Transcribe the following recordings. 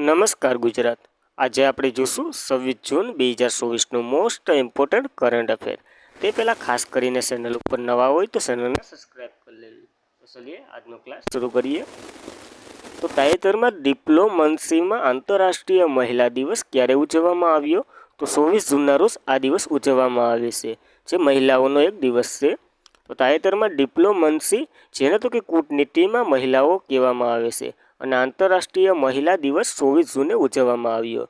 નમસ્કાર ગુજરાત. આજે આપણે જોશું 26 જૂન 2024નું મોસ્ટ ઇમ્પોર્ટન્ટ કરંટ અફેર. તે પહેલાં ખાસ કરીને ચેનલ ઉપર નવા હોય તો ચેનલને સબસ્ક્રાઈબ કરી લેવી. તો ચલીએ આજનો ક્લાસ શરૂ કરીએ. તો તાજેતરમાં ડિપ્લોમસીમાં આંતરરાષ્ટ્રીય મહિલા દિવસ ક્યારે ઉજવવામાં આવ્યો? તો 24 જૂનના રોજ આ દિવસ ઉજવવામાં આવે છે, જે મહિલાઓનો એક દિવસ છે. તો તાજેતરમાં ડિપ્લોમસી, જેને તો કે કૂટનીતિમાં મહિલાઓ કહેવામાં આવે છે, અને આંતરરાષ્ટ્રીય મહિલા દિવસ 24 જૂને ઉજવવામાં આવ્યો.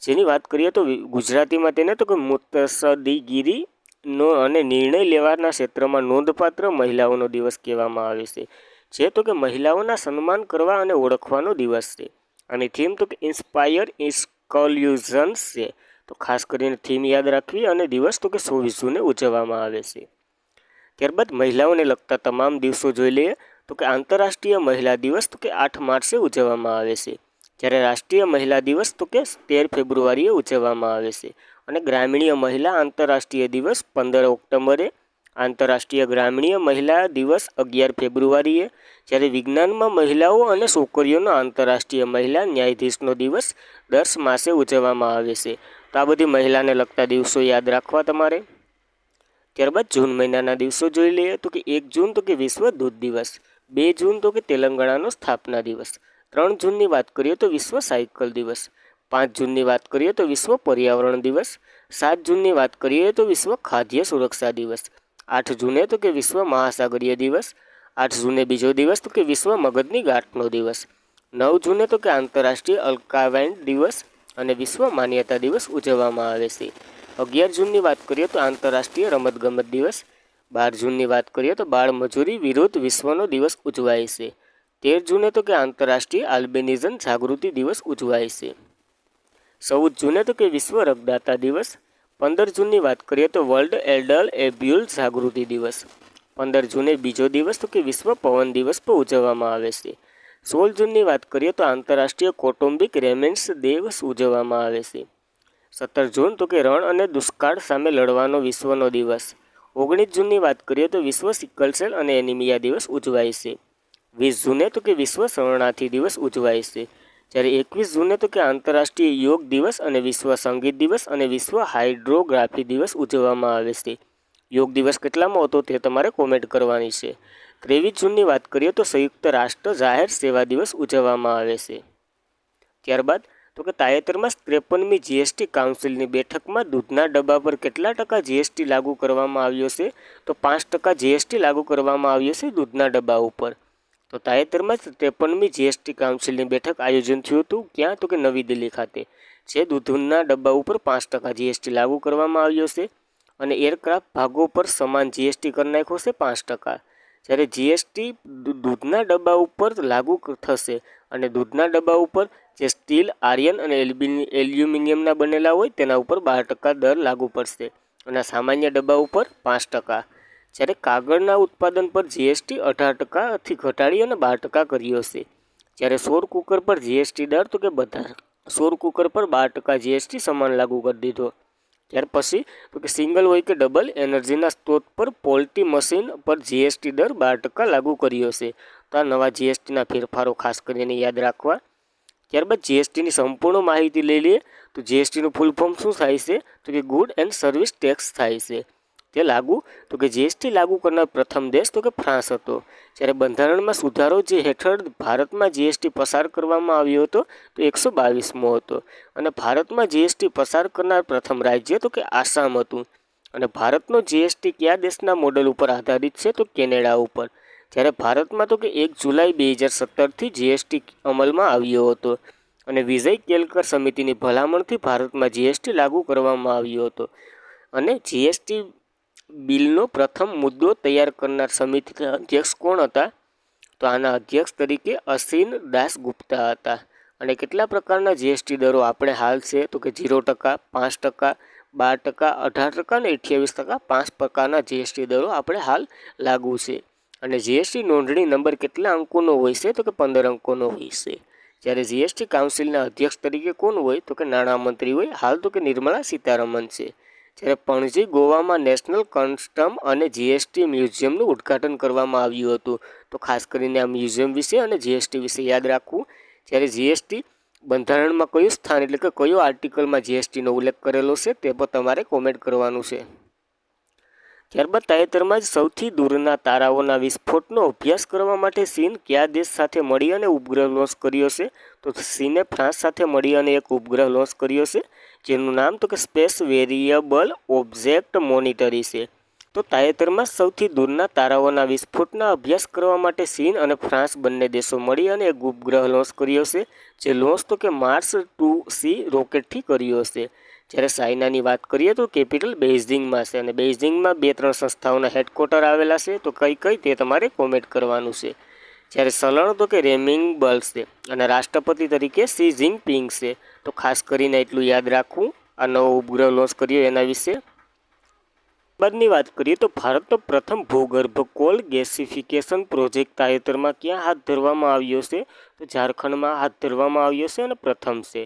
જેની વાત કરીએ તો ગુજરાતીમાં તેને તો કે મુત્સદ્દીગીરીનો અને નિર્ણય લેવાના ક્ષેત્રમાં નોંધપાત્ર મહિલાઓનો દિવસ કહેવામાં આવે છે, જે તો કે મહિલાઓના સન્માન કરવા અને ઓળખવાનો દિવસ છે. અને થીમ તો કે ઇન્સ્પાયર ઇન્ક્લુઝન્સ છે. તો ખાસ કરીને થીમ યાદ રાખવી અને દિવસ તો કે 24 જૂને ઉજવવામાં આવે છે. ત્યારબાદ મહિલાઓને લગતા તમામ દિવસો જોઈ લઈએ. તો કે આંતરરાષ્ટ્રીય મહિલા દિવસ તો કે 8 માર્ચે ઉજવવામાં આવે છે, જ્યારે રાષ્ટ્રીય મહિલા દિવસ તો કે 13 ફેબ્રુઆરીએ ઉજવવામાં આવે છે. અને ગ્રામીણ મહિલા આંતરરાષ્ટ્રીય દિવસ 15 ઓક્ટોબરે, આંતરરાષ્ટ્રીય ગ્રામીણ મહિલા દિવસ 11 ફેબ્રુઆરીએ, જ્યારે વિજ્ઞાનમાં મહિલાઓ અને છોકરીઓનો આંતરરાષ્ટ્રીય મહિલા ન્યાયાધીશનો દિવસ 10 માસે ઉજવવામાં આવે છે. તો આ બધી મહિલાને લગતા દિવસો યાદ રાખવા તમારે. ત્યારબાદ જૂન મહિનાના દિવસો જોઈ લઈએ. તો કે 1 જૂન તો કે વિશ્વ દૂધ દિવસ, 2 જૂન તો કે તેલંગાણાનો સ્થાપના દિવસ, 3 જૂનની વાત કરીએ તો વિશ્વ સાયકલ દિવસ, 5 જૂનની વાત કરીએ તો વિશ્વ પર્યાવરણ દિવસ, 7 જૂનની વાત કરીએ તો વિશ્વ ખાદ્ય સુરક્ષા દિવસ, 8 જૂને તો કે વિશ્વ મહાસાગરીય દિવસ, 8 જૂને બીજો દિવસ તો કે વિશ્વ મગજની ગાંઠનો દિવસ, 9 જૂને તો કે આંતરરાષ્ટ્રીય અલ્કાવાઇન દિવસ અને વિશ્વ માન્યતા દિવસ ઉજવવામાં આવે છે. 11 જૂનની વાત કરીએ તો આંતરરાષ્ટ્રીય રમતગમત દિવસ, 12 જૂનની વાત કરીએ તો બાળ મજૂરી વિરુદ્ધ વિશ્વનો દિવસ ઉજવાય છે. 13 જૂને તો કે આંતરરાષ્ટ્રીય આલ્બિનિઝમ જાગૃતિ દિવસ ઉજવાય છે. 14 જૂને તો કે વિશ્વ રક્તદાતા દિવસ, 15 જૂનની વાત કરીએ તો વર્લ્ડ એલ્ડર એબ્યુઝ જાગૃતિ દિવસ, 15 જૂને બીજો દિવસ તો કે વિશ્વ પવન દિવસ પણ ઉજવવામાં આવે છે. 16 જૂનની વાત કરીએ તો આંતરરાષ્ટ્રીય કૌટુંબિક રેમેન્સ દિવસ ઉજવવામાં આવે છે. 17 જૂન તો કે રણ અને દુષ્કાળ સામે લડવાનો વિશ્વનો દિવસ. 19 જૂનની વાત કરીએ તો વિશ્વ સિકલ સેલ અને એનિમિયા દિવસ ઉજવાય છે. 20 જૂને તો કે વિશ્વ શરણાર્થી દિવસ ઉજવાય છે, જ્યારે 21 જૂને તો કે આંતરરાષ્ટ્રીય યોગ દિવસ અને વિશ્વ સંગીત દિવસ અને વિશ્વ હાઇડ્રોગ્રાફી દિવસ ઉજવવામાં આવે છે. યોગ દિવસ કેટલામાં હતો તે તમારે કોમેન્ટ કરવાની છે. 23 જૂનની વાત કરીએ તો સંયુક્ત રાષ્ટ્ર જાહેર સેવા દિવસ ઉજવવામાં આવે છે. ત્યારબાદ તો કે તાજેતરમાં 53મી જીએસટી કાઉન્સિલની બેઠકમાં દૂધના ડબ્બા પર કેટલા ટકા જીએસટી લાગુ કરવામાં આવ્યો છે? તો 5% જીએસટી લાગુ કરવામાં આવ્યો છે દૂધના ડબ્બા ઉપર. તો તાજેતરમાં 53મી જીએસટી કાઉન્સિલની બેઠક આયોજન થયું હતું. ક્યાં? તો કે નવી દિલ્હી ખાતે. જે દૂધના ડબ્બા ઉપર 5% જીએસટી લાગુ કરવામાં આવ્યો છે, અને એરક્રાફ્ટ ભાગો પર સમાન જીએસટી કરી નાખ્યો છે 5%. જ્યારે જીએસટી દૂધના ડબ્બા ઉપર લાગુ થશે, અને દૂધના ડબ્બા ઉપર જે સ્ટીલ, આયર્ન અને એલ્યુમિનિયમના બનેલા હોય તેના ઉપર 12% દર લાગુ પડશે, અને સામાન્ય ડબ્બા ઉપર 5%. જ્યારે કાગળના ઉત્પાદન પર જીએસટી 18%થી ઘટાડી અને 12% કર્યો છે. જ્યારે સૌર કુકર પર જીએસટી દર તો કે બધા સૌર કુકર પર 12% જીએસટી સમાન લાગુ કરી દીધો. ત્યાર પછી તો કે સિંગલ હોય કે ડબલ એનર્જીના સ્ત્રોત પર પોલ્ટ્રી મશીન પર જીએસટી દર 12% લાગુ કર્યો છે. તો આ નવા જીએસટીના ફેરફારો ખાસ કરીને યાદ રાખવા. ત્યારબાદ જીએસટીની સંપૂર્ણ માહિતી લઈ લઈએ. તો જીએસટીનું ફૂલ ફોર્મ શું થાય છે? તો કે ગુડ એન્ડ સર્વિસ ટેક્સ થાય છે. તે લાગુ તો કે જીએસટી લાગુ કરનાર પ્રથમ દેશ તો કે ફ્રાન્સ હતો. જ્યારે બંધારણમાં સુધારો જે હેઠળ ભારતમાં જીએસટી પસાર કરવામાં આવ્યો હતો તો 122મો હતો. અને ભારતમાં જીએસટી પસાર કરનાર પ્રથમ રાજ્ય તો કે આસામ હતું. અને ભારતનો જીએસટી કયા દેશના મોડલ ઉપર આધારિત છે? તો કેનેડા ઉપર. જ્યારે ભારતમાં તો કે 1 જુલાઈ 2017થી જીએસટી અમલમાં આવ્યો હતો, અને વિજય કેલકર સમિતિની ભલામણથી ભારતમાં જીએસટી લાગુ કરવામાં આવ્યો હતો. અને જીએસટી બિલનો પ્રથમ મુદ્દો તૈયાર કરનાર સમિતિના અધ્યક્ષ કોણ હતા? તો આના અધ્યક્ષ તરીકે અસીન દાસ ગુપ્તા હતા. અને કેટલા પ્રકારના જીએસટી દરો આપણે હાલ છે? તો કે 0%, 5%, 12%, 18% અને 28%, 5 પ્રકારના જીએસટી દરો આપણે હાલ લાગુ છે. અને જીએસટી નોંધણી નંબર કેટલા અંકોનો હોય છે? તો કે 15 અંકોનો હોય છે. જ્યારે જીએસટી કાઉન્સિલના અધ્યક્ષ તરીકે કોણ હોય? તો કે નાણામંત્રી હોય. હાલ તો કે નિર્મલા સીતારમણ છે. જ્યારે પણજી, ગોવામાં નેશનલ કસ્ટમ અને જીએસટી મ્યુઝિયમનું ઉદ્ઘાટન કરવામાં આવ્યું હતું. તો ખાસ કરીને આ મ્યુઝિયમ વિશે અને જીએસટી વિશે યાદ રાખવું. જ્યારે જીએસટી બંધારણમાં કયું સ્થાન એટલે કે કયો આર્ટિકલમાં જીએસટીનો ઉલ્લેખ કરેલો છે તે પણ તમારે કોમેન્ટ કરવાનું છે. ત્યારબાદ તાજેતરમાં જ સૌથી દૂરના તારાઓના વિસ્ફોટનો અભ્યાસ કરવા માટે ચીન કયા દેશ સાથે મળી અને ઉપગ્રહ લોન્ચ કર્યો છે? તો ચીને ફ્રાન્સ સાથે મળી અને એક ઉપગ્રહ લોન્ચ કર્યો છે, જેનું નામ તો કે સ્પેસ વેરિયેબલ ઓબ્જેક્ટ મોનિટરી છે. તો તાજેતરમાં સૌથી દૂરના તારાઓના વિસ્ફોટના અભ્યાસ કરવા માટે ચીન અને ફ્રાન્સ બંને દેશો મળી અને એક ઉપગ્રહ લોન્ચ કર્યો છે, જે લોન્ચ તો કે માર્સ 2C રોકેટથી કર્યો છે. જ્યારે ચાઇનાની વાત કરીએ તો કેપિટલ બેઇઝિંગમાં છે અને બેઇઝિંગમાં 2-3 સંસ્થાઓના હેડક્વાર્ટર આવેલા છે. તો કઈ તે તમારે કોમેન્ટ કરવાનું છે. જ્યારે ચલણ તો કે રેમિંગબલ છે અને રાષ્ટ્રપતિ તરીકે શી જિનપિંગ છે. તો ખાસ કરીને એટલું યાદ રાખવું આ નવો ઉપગ્રહ લોન્ચ કર્યો એના વિશે. બાદની વાત કરીએ તો ભારતનો પ્રથમ ભૂગર્ભ કોલ ગેસિફિકેશન પ્રોજેક્ટ તાજેતરમાં ક્યાં હાથ ધરવામાં આવ્યો છે? તો ઝારખંડમાં હાથ ધરવામાં આવ્યો છે અને પ્રથમ છે.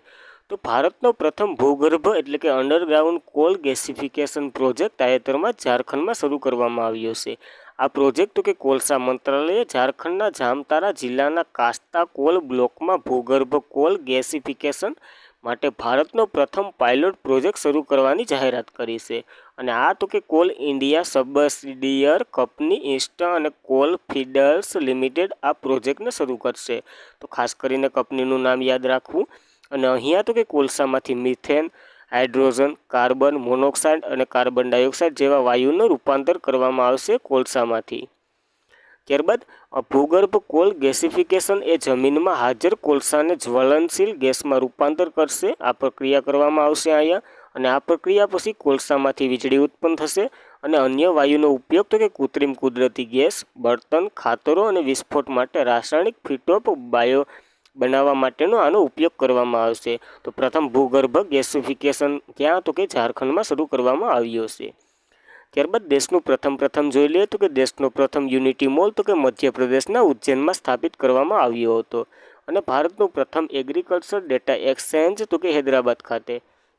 તો ભારતનો પ્રથમ ભૂગર્ભ એટલે કે અંડરગ્રાઉન્ડ કોલ ગેસિફિકેશન પ્રોજેક્ટ તાજેતરમાં ઝારખંડમાં શરૂ કરવામાં આવ્યો છે. આ પ્રોજેક્ટ કે કોલસા મંત્રાલયે ઝારખંડના જામતારા જિલ્લાના કાસ્તા કોલ બ્લોકમાં ભૂગર્ભ કોલ ગેસિફિકેશન માટે ભારતનો પ્રથમ પાયલોટ પ્રોજેક્ટ શરૂ કરવાની જાહેરાત કરી છે. અને આ તો કે કોલ ઇન્ડિયા સબસિડિયર કંપની ઇન્સ્ટા અને કોલ ફિલ્ડ્સ લિમિટેડ આ પ્રોજેક્ટને શરૂ કરશે. તો ખાસ કરીને કંપનીનું નામ યાદ રાખવું. અને અહીંયા તો કે કોલસામાંથી મિથેન, હાઇડ્રોજન, કાર્બન મોનોક્સાઇડ અને કાર્બન ડાયોક્સાઇડ જેવા વાયુનું રૂપાંતર કરવામાં આવશે કોલસામાંથી. ત્યારબાદ ભૂગર્ભ કોલ ગેસિફિકેશન એ જમીનમાં હાજર કોલસાને જ્વલનશીલ ગેસમાં રૂપાંતર કરશે. આ પ્રક્રિયા કરવામાં આવશે અહીંયા. અને આ પ્રક્રિયા પછી કોલસામાંથી વીજળી ઉત્પન્ન થશે અને અન્ય વાયુનો ઉપયોગ તો કે કૃત્રિમ કુદરતી ગેસ, બળતણ, ખાતરો અને વિસ્ફોટ માટે રાસાયણિક ફીટોપ બાયો બનાવવા માટેનો આનો ઉપયોગ કરવામાં આવશે. તો પ્રથમ ભૂગર્ભ ગેસિફિકેશન ક્યાં તો કે ઝારખંડમાં શરૂ કરવામાં આવ્યો છે. ત્યારબાદ દેશનું પ્રથમ જોઈ લઈએ તો કે દેશનો પ્રથમ યુનિટી મોલ તો કે મધ્યપ્રદેશના ઉજ્જૈનમાં સ્થાપિત કરવામાં આવ્યો હતો. અને ભારતનું પ્રથમ એગ્રીકલ્ચર ડેટા એક્સચેન્જ તો કે હૈદરાબાદ ખાતે.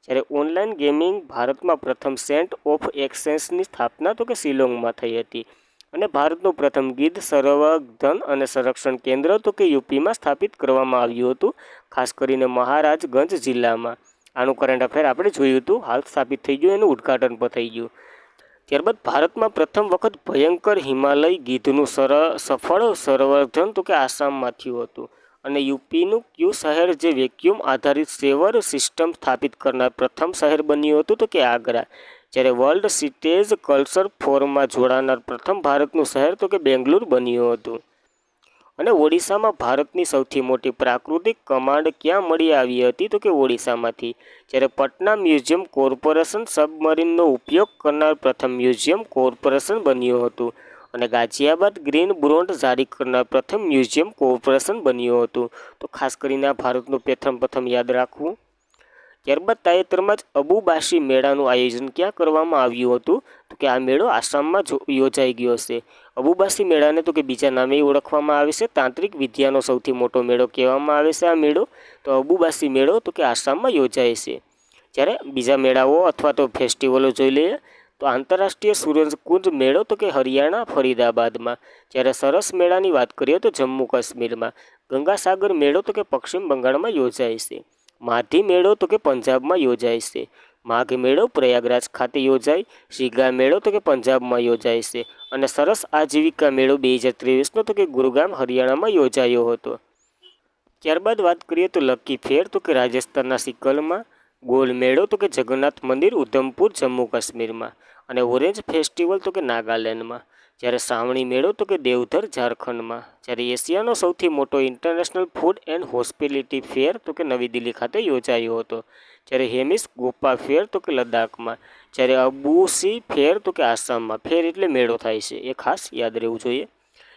જ્યારે ઓનલાઈન ગેમિંગ ભારતમાં પ્રથમ સેન્ટ ઓફ એક્સચેન્જની સ્થાપના તો કે શિલોંગમાં થઈ હતી. અને ભારતનું પ્રથમ ગીધ સંવર્ધન અને સંરક્ષણ કેન્દ્ર તો કે યુપીમાં સ્થાપિત કરવામાં આવ્યું હતું, ખાસ કરીને મહારાજગંજ જિલ્લામાં. આનું કરંટ અફેર આપણે જોયું હતું, હાલ સ્થાપિત થઈ ગયું, એનું ઉદ્ઘાટન પણ થઈ ગયું. ત્યારબાદ ભારતમાં પ્રથમ વખત ભયંકર હિમાલય ગીધનું સફળ સંવર્ધન તો કે આસામમાં થયું હતું. અને યુપીનું ક્યુ શહેર જે વેક્યુમ આધારિત સેવર સિસ્ટમ સ્થાપિત કરનાર પ્રથમ શહેર બન્યું હતું તો કે આગ્રા. જ્યારે વર્લ્ડ સિટેજ કલ્ચર ફોરમમાં જોડાનાર પ્રથમ ભારતનું શહેર તો કે બેંગ્લુર બન્યું હતું. અને ઓડિશામાં ભારતની સૌથી મોટી પ્રાકૃતિક કમાન્ડ ક્યાં મળી આવી હતી તો કે ઓડિશામાંથી. જ્યારે પટના મ્યુઝિયમ કોર્પોરેશન સબમરીનનો ઉપયોગ કરનાર પ્રથમ મ્યુઝિયમ કોર્પોરેશન બન્યું હતું. અને ગાઝિયાબાદ ગ્રીન બોન્ડ જારી કરનાર પ્રથમ મ્યુઝિયમ કોર્પોરેશન બન્યું હતું. તો ખાસ કરીને આ ભારતનું પ્રથમ યાદ રાખવું. ત્યારબાદ તાજેતરમાં જ અબુબાસી મેળાનું આયોજન ક્યાં કરવામાં આવ્યું હતું તો કે આ મેળો આસામમાં યોજાઈ ગયો છે. અબુબાસી મેળાને તો કે બીજા નામે ઓળખવામાં આવે છે, તાંત્રિક વિદ્યાનો સૌથી મોટો મેળો કહેવામાં આવે છે આ મેળો. તો અબુબાસી મેળો તો કે આસામમાં યોજાય છે. જ્યારે બીજા મેળાઓ અથવા તો ફેસ્ટિવલો જોઈ લઈએ તો આંતરરાષ્ટ્રીય સૂરજકુંજ મેળો તો કે હરિયાણા ફરીદાબાદમાં. જ્યારે સરસ મેળાની વાત કરીએ તો જમ્મુ કાશ્મીરમાં. ગંગાસાગર મેળો તો કે પશ્ચિમ બંગાળમાં યોજાય છે. માધી મેળો તો કે પંજાબમાં યોજાય છે. માઘ મેળો પ્રયાગરાજ ખાતે યોજાય. શીગા મેળો તો કે પંજાબમાં યોજાય છે. અને સરસ આજીવિકા મેળો 2023નો તો કે ગુરુગ્રામ હરિયાણામાં યોજાયો હતો. ત્યારબાદ વાત કરીએ તો લકી ફેર તો કે રાજસ્થાનના સિકલમાં. ગોલ મેળો તો કે જગન્નાથ મંદિર ઉધમપુર જમ્મુ કાશ્મીરમાં. અને ઓરેન્જ ફેસ્ટિવલ તો કે નાગાલેન્ડમાં. જ્યારે શ્રાવણી મેળો તો કે દેવધર ઝારખંડમાં. જ્યારે એશિયાનો સૌથી મોટો ઇન્ટરનેશનલ ફૂડ એન્ડ હોસ્પિટાલિટી ફેર તો કે નવી દિલ્હી ખાતે યોજાયો હતો. જ્યારે હેમિસ ગોપા ફેર તો કે લદ્દાખમાં. જ્યારે અબુસી ફેર તો કે આસામમાં. ફેર એટલે મેળો થાય છે, એ ખાસ યાદ રહેવું જોઈએ.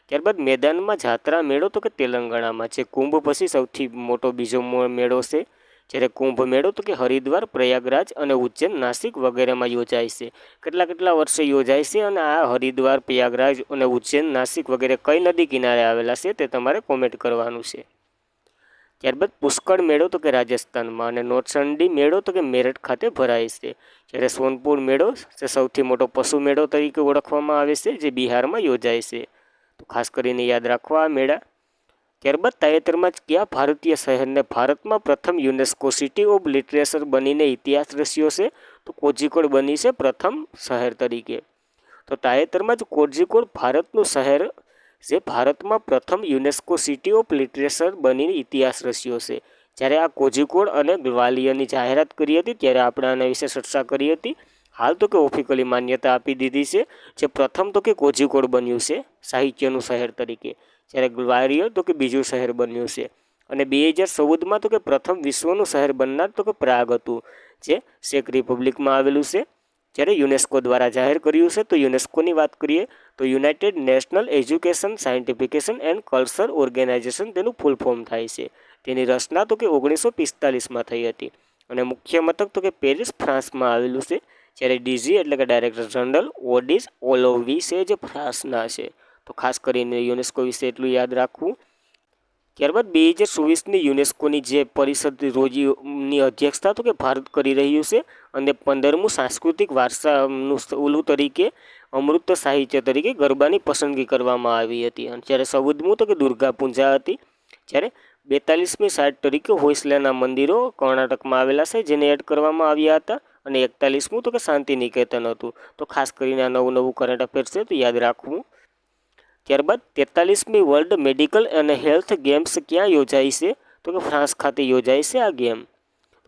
ત્યારબાદ મેદાનમાં જાત્રા મેળો તો કે તેલંગાણામાં. જે કુંભ પછી સૌથી મોટો બીજો મેળો છે. જ્યારે કુંભ મેળો તો કે હરિદ્વાર, પ્રયાગરાજ અને ઉજ્જૈન, નાસિક વગેરેમાં યોજાય છે. કેટલા વર્ષે યોજાય છે અને આ હરિદ્વાર, પ્રયાગરાજ અને ઉજ્જૈન, નાસિક વગેરે કઈ નદી કિનારે આવેલા છે તે તમારે કોમેન્ટ કરવાનું છે. ત્યારબાદ પુષ્કળ મેળો તો કે રાજસ્થાનમાં. અને નોટસંડી મેળો તો કે મેરઠ ખાતે ભરાય છે. જ્યારે સોનપુર મેળો જે સૌથી મોટો પશુ મેળો તરીકે ઓળખવામાં આવે છે, જે બિહારમાં યોજાય છે. તો ખાસ કરીને યાદ રાખવા આ મેળા. ત્યારબાદ તાજેતરમાં જ કયા ભારતીય શહેરને ભારતમાં પ્રથમ યુનેસ્કો સિટી ઓફ લિટરેચર બનીને ઇતિહાસ રચ્યો છે? તો કોઝિકોડ બની છે પ્રથમ શહેર તરીકે. તો તાજેતરમાં જ કોઝિકોડ ભારતનું શહેર જે ભારતમાં પ્રથમ યુનેસ્કો સિટી ઓફ લિટરેચર બનીને ઇતિહાસ રચ્યો છે. જ્યારે આ કોઝિકોડ અને ગ્વાલિયરની જાહેરાત કરી હતી ત્યારે આપણે આના વિશે ચર્ચા કરી હતી. હાલ તો કે ઓફિશિયલી માન્યતા આપી દીધી છે. જે પ્રથમ તો કે કોઝિકોડ બન્યું છે સાહિત્યનું શહેર તરીકે, જ્યારે ગ્વાલિયર તો કે બીજું શહેર બન્યું છે. અને 2014માં તો કે પ્રથમ વિશ્વનું શહેર બનનાર તો કે પ્રાગ હતું, જે ચેક રિપબ્લિકમાં આવેલું છે. જ્યારે યુનેસ્કો દ્વારા જાહેર કર્યું છે. તો યુનેસ્કોની વાત કરીએ તો united national education scientification and culture organisation તેનું ફૂલ ફોર્મ થાય છે. તેની રચના તો કે 1945માં થઈ હતી અને મુખ્ય મથક તો કે પેરિસ ફ્રાન્સમાં આવેલું છે. જ્યારે ડીજી એટલે કે ડાયરેક્ટર જનરલ ઓડિસ ઓલોવી છે જે ફ્રાન્સના છે. તો ખાસ કરીને યુનેસ્કો વિશે એટલું યાદ રાખવું. ત્યારબાદ 2024ની યુનેસ્કોની જે પરિષદ રોજીની અધ્યક્ષતા તો કે ભારત કરી રહ્યું છે અને 15મું સાંસ્કૃતિક વારસાનું ઓલું તરીકે અમૃત સાહિત્ય તરીકે ગરબાની પસંદગી કરવામાં આવી હતી. અને જ્યારે 14મું તો કે દુર્ગા પૂજા હતી. જ્યારે 42મી સાઇટ તરીકે હોયસલાના મંદિરો કર્ણાટકમાં આવેલા છે જેને એડ કરવામાં આવ્યા હતા. અને 41મું તો કે શાંતિ નિકેતન હતું. તો ખાસ કરીને આ નવું કરંટ અફેર્સ છે તો યાદ રાખવું. ત્યારબાદ 43મી વર્લ્ડ મેડિકલ અને હેલ્થ ગેમ્સ ક્યાં યોજાઈ છે? તો કે ફ્રાન્સ ખાતે યોજાઈ છે આ ગેમ.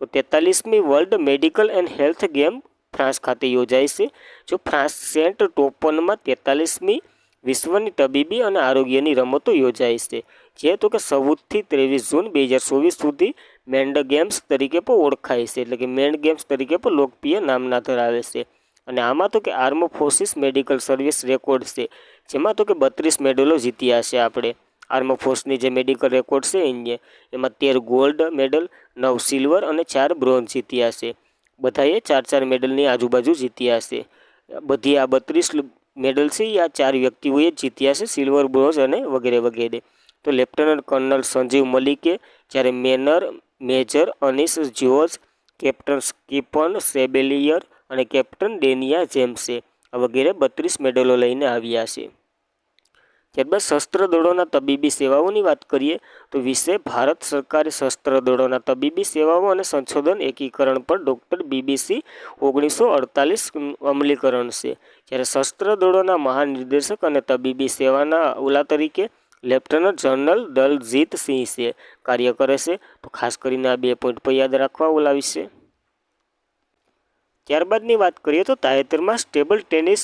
તો 43મી world medical and health game France ખાતે યોજાઈ છે. જો ફ્રાન્સ સેન્ટ ટોપનમાં 43મી વિશ્વની તબીબી અને આરોગ્યની રમતો યોજાઈ છે, જે તો કે 14થી 23 જૂન 2024 સુધી મેન્ડ ગેમ્સ તરીકે પણ ઓળખાય છે, એટલે કે મેન્ડ ગેમ્સ તરીકે પણ લોકપ્રિય નામના ધરાવે છે. અને આમાં તો કે arm forces medical service record છે, જેમાં તો કે 32 મેડલો જીત્યા છે આપણે. આર્મ ફોર્સની જે મેડિકલ રેકોર્ડ છે એમાં 13 ગોલ્ડ મેડલ, 9 સિલ્વર અને 4 બ્રોન્ઝ જીત્યા છે. બધાએ 4-4 મેડલની આજુબાજુ જીત્યા છે. બધી આ 32 મેડલ છે એ આ 4 વ્યક્તિઓએ જીત્યા છે, સિલ્વર, બ્રોન્ઝ અને વગેરે વગેરે. તો લેફ્ટનન્ટ કર્નલ સંજીવ મલિકે, જ્યારે મેજર અનીસ જ્યોર્જ, કેપ્ટન સ્કીપન સેબેલિયર અને કેપ્ટન ડેનિયા જેમ્સે આ વગેરે 32 મેડલો લઈને આવ્યા છે. ત્યારબાદ શસ્ત્ર દળોના તબીબી સેવાઓની વાત કરીએ તો વિશે ભારત સરકારે શસ્ત્ર દળોના તબીબી સેવાઓ અને સંશોધન એકીકરણ પર ડૉક્ટર BBC 1948 અમલીકરણ છે. જ્યારે શસ્ત્ર દળોના મહાનિર્દેશક અને તબીબી સેવાના ઓલા તરીકે લેફ્ટનન્ટ જનરલ દલજીત સિંહ છે કાર્ય કરે છે. તો ખાસ કરીને આ 2 પોઈન્ટ પર યાદ રાખવા ઓલા વિશે. ત્યારબાદની વાત કરીએ તો તાજેતરમાં table tennis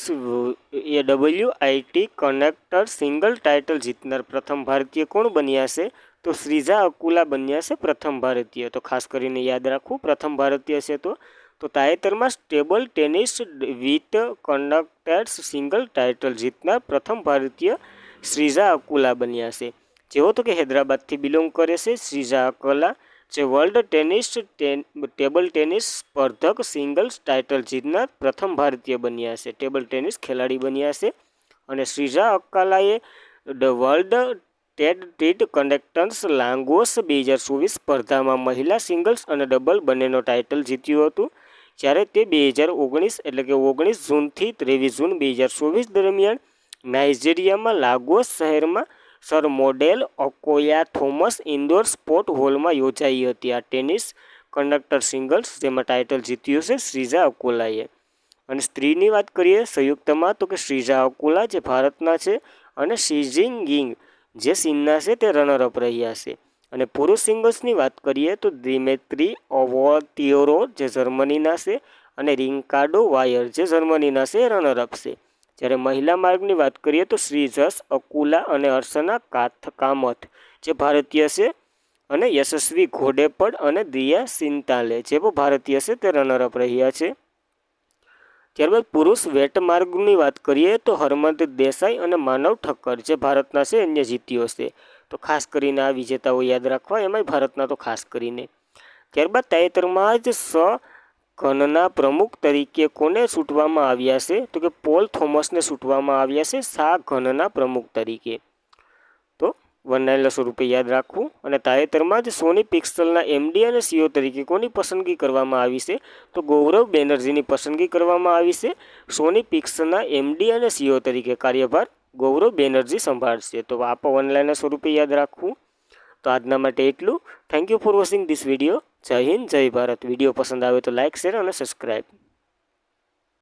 WIT connector single title જીતનાર પ્રથમ ભારતીય કોણ બન્યા છે? તો શ્રીજા અકુલા બન્યા છે પ્રથમ ભારતીય. તો ખાસ કરીને યાદ રાખવું પ્રથમ ભારતીય છે. તો તાજેતરમાં table tennis with connectors single title જીતનાર પ્રથમ ભારતીય શ્રીજા અકુલા બન્યા છે, જેઓ તો કે હૈદરાબાદથી બિલોંગ કરે છે. શ્રીજા અકુલા જે વર્લ્ડ ટેબલ ટેનિસ સ્પર્ધક સિંગલ્સ ટાઇટલ જીતનાર પ્રથમ ભારતીય બન્યા છે, ટેબલ ટેનિસ ખેલાડી બન્યા છે. અને શ્રીજા અકાલાએ વર્લ્ડ ટેડ કનેક્ટર્સ લાંગોસ 2024 સ્પર્ધામાં મહિલા સિંગલ્સ અને ડબલ બંનેનો ટાઇટલ જીત્યું હતું. જ્યારે તે 2019 એટલે કે 19 જૂનથી 23 જૂન 2024 દરમિયાન નાઇજીરિયામાં લાગોસ શહેરમાં સર મોડેલ અકોયા થોમસ ઇન્ડોર સ્પોર્ટ હોલમાં યોજાઈ હતી આ ટેનિસ કન્ડક્ટર સિંગલ્સ, જેમાં ટાઇટલ જીત્યું છે શ્રીજા અકોલાએ. અને સ્ત્રીની વાત કરીએ સંયુક્તમાં તો કે શ્રીજા અકોલા જે ભારતના છે અને શીજિંગિંગ જે ચીનના છે તે રનરઅપ રહ્યા છે. અને પુરુષ સિંગલ્સની વાત કરીએ તો દિમેત્રી ઓવોતિયોરો જે જર્મનીના છે અને રિકાર્ડો વાયર જે જર્મનીના છે રનરઅપ છે. જ્યારે મહિલા માર્ગની વાત કરીએ તો શ્રીજસ અકુલા અને અર્ચના કામથ જે ભારતીય છે અને યશસ્વી ઘોડેપડ અને દિયા સિંતાલે જે પણ ભારતીય છે તે રનરઅપ રહ્યા છે. ત્યારબાદ પુરુષ વેટ માર્ગની વાત કરીએ તો હરમંત દેસાઈ અને માનવ ઠક્કર જે ભારતના છે અન્ય જીત્યો છે. તો ખાસ કરીને આ વિજેતાઓ યાદ રાખવા, એમાંય ભારતના તો ખાસ કરીને. ત્યારબાદ તાજેતરમાં જ ઘનના પ્રમુખ તરીકે કોને ચૂંટવામાં આવ્યા છે? તો કે પોલ થોમસને ચૂંટવામાં આવ્યા છે ઘનના પ્રમુખ તરીકે. તો વર્ણવેલા સ્વરૂપે યાદ રાખવું. અને તાજેતરમાં જ સોની પિક્સલના MD અને CEO તરીકે કોની પસંદગી કરવામાં આવી છે? તો ગૌરવ બેનર્જીની પસંદગી કરવામાં આવી છે. સોની પિક્સલના MD અને CEO તરીકે કાર્યભાર ગૌરવ બેનર્જી સંભાળશે. તો આ પણ ઓનલાઈન સ્વરૂપે યાદ રાખવું. તો આજના માટે એટલું. Thank you for watching this video. જય હિન્દ, જય ભારત. વિડીયો પસંદ આવે તો લાઇક, શેર અને સબસ્ક્રાઈબ.